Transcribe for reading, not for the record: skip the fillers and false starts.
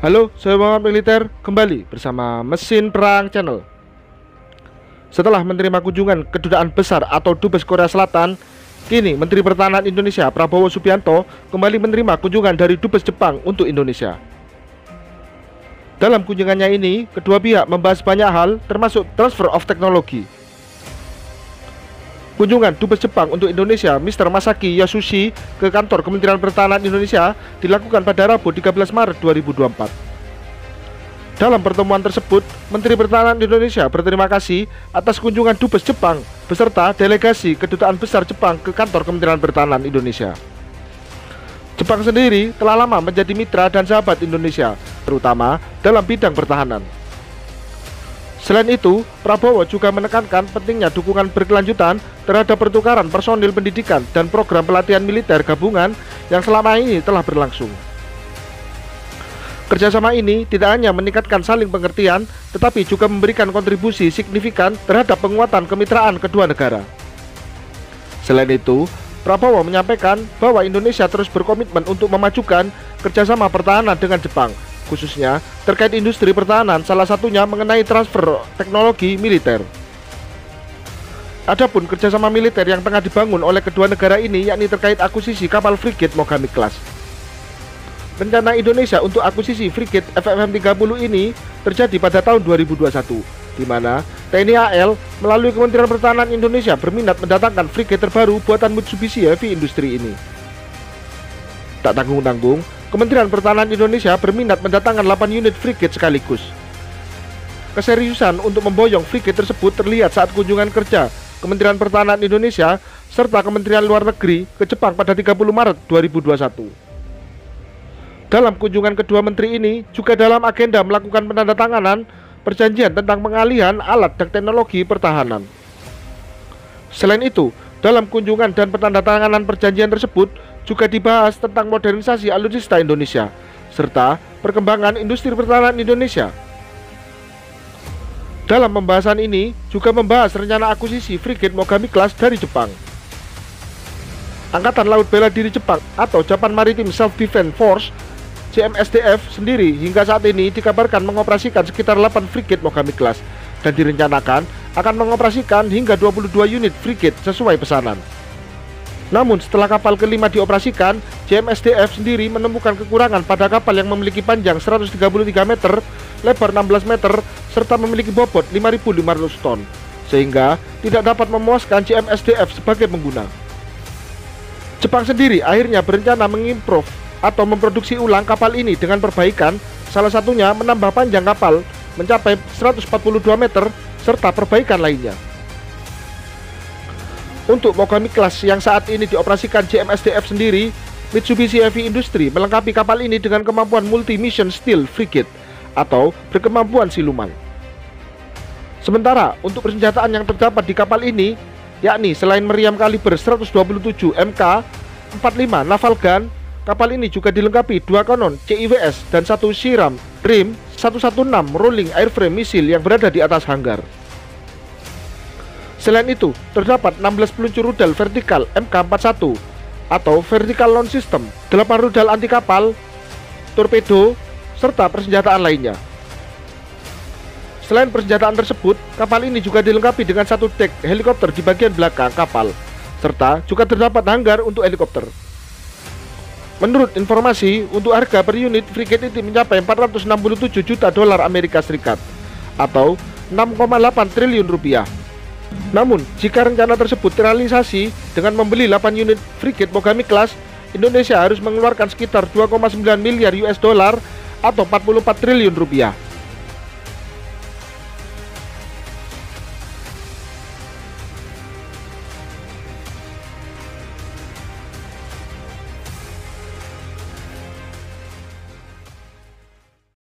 Halo, saya Muhammad Militer, kembali bersama Mesin Perang Channel. Setelah menerima kunjungan Kedutaan Besar atau Dubes Korea Selatan, kini Menteri Pertahanan Indonesia Prabowo Subianto kembali menerima kunjungan dari Dubes Jepang untuk Indonesia. Dalam kunjungannya ini, kedua pihak membahas banyak hal termasuk transfer of technology. Kunjungan Dubes Jepang untuk Indonesia Mr. Masaki Yasushi ke kantor Kementerian Pertahanan Indonesia dilakukan pada Rabu 13 Maret 2024. Dalam pertemuan tersebut, Menteri Pertahanan Indonesia berterima kasih atas kunjungan Dubes Jepang beserta delegasi Kedutaan Besar Jepang ke kantor Kementerian Pertahanan Indonesia. Jepang sendiri telah lama menjadi mitra dan sahabat Indonesia, terutama dalam bidang pertahanan. Selain itu, Prabowo juga menekankan pentingnya dukungan berkelanjutan terhadap pertukaran personil pendidikan dan program pelatihan militer gabungan yang selama ini telah berlangsung. Kerjasama ini tidak hanya meningkatkan saling pengertian, tetapi juga memberikan kontribusi signifikan terhadap penguatan kemitraan kedua negara. Selain itu, Prabowo menyampaikan bahwa Indonesia terus berkomitmen untuk memajukan kerjasama pertahanan dengan Jepang, khususnya terkait industri pertahanan, salah satunya mengenai transfer teknologi militer. Adapun kerjasama militer yang tengah dibangun oleh kedua negara ini yakni terkait akuisisi kapal frigate Mogami Class. Rencana Indonesia untuk akuisisi frigate FFM-30 ini terjadi pada tahun 2021, di mana TNI AL melalui Kementerian Pertahanan Indonesia berminat mendatangkan frigate terbaru buatan Mitsubishi Heavy Industry ini. Tak tanggung-tanggung, Kementerian Pertahanan Indonesia berminat mendatangkan 8 unit frigate sekaligus. Keseriusan untuk memboyong frigate tersebut terlihat saat kunjungan kerja Kementerian Pertahanan Indonesia serta Kementerian Luar Negeri ke Jepang pada 30 Maret 2021. Dalam kunjungan kedua menteri ini juga dalam agenda melakukan penandatanganan perjanjian tentang pengalihan alat dan teknologi pertahanan. Selain itu, dalam kunjungan dan penandatanganan perjanjian tersebut juga dibahas tentang modernisasi alutsista Indonesia serta perkembangan industri pertahanan Indonesia. Dalam pembahasan ini juga membahas rencana akuisisi frigate Mogami Class dari Jepang. Angkatan Laut Bela Diri Jepang atau Japan Maritime Self-Defense Force JMSDF sendiri hingga saat ini dikabarkan mengoperasikan sekitar 8 frigate Mogami Class dan direncanakan akan mengoperasikan hingga 22 unit frigate sesuai pesanan. Namun setelah kapal kelima dioperasikan, JMSDF sendiri menemukan kekurangan pada kapal yang memiliki panjang 133 meter, lebar 16 meter, serta memiliki bobot 5.500 ton, sehingga tidak dapat memuaskan JMSDF sebagai pengguna. Jepang sendiri akhirnya berencana mengimprove atau memproduksi ulang kapal ini dengan perbaikan, salah satunya menambah panjang kapal mencapai 142 meter, serta perbaikan lainnya. Untuk Mogami Class yang saat ini dioperasikan JMSDF sendiri, Mitsubishi Heavy Industry melengkapi kapal ini dengan kemampuan multi-mission stealth frigate atau berkemampuan siluman. Sementara untuk persenjataan yang terdapat di kapal ini, yakni selain meriam kaliber 127 Mk 45 naval gun, kapal ini juga dilengkapi 2 kanon CIWS dan 1 Shiram RIM 116 rolling airframe misil yang berada di atas hanggar. Selain itu, terdapat 16 peluncur rudal vertikal Mk41 atau Vertical Launch System, 8 rudal anti kapal, torpedo, serta persenjataan lainnya. Selain persenjataan tersebut, kapal ini juga dilengkapi dengan 1 dek helikopter di bagian belakang kapal, serta juga terdapat hanggar untuk helikopter. Menurut informasi, untuk harga per unit frigate ini mencapai 467 juta dolar Amerika Serikat atau 6,8 triliun rupiah. Namun, jika rencana tersebut terrealisasi dengan membeli 8 unit frigate Mogami Class, Indonesia harus mengeluarkan sekitar 2,9 miliar US dollar atau 44 triliun rupiah.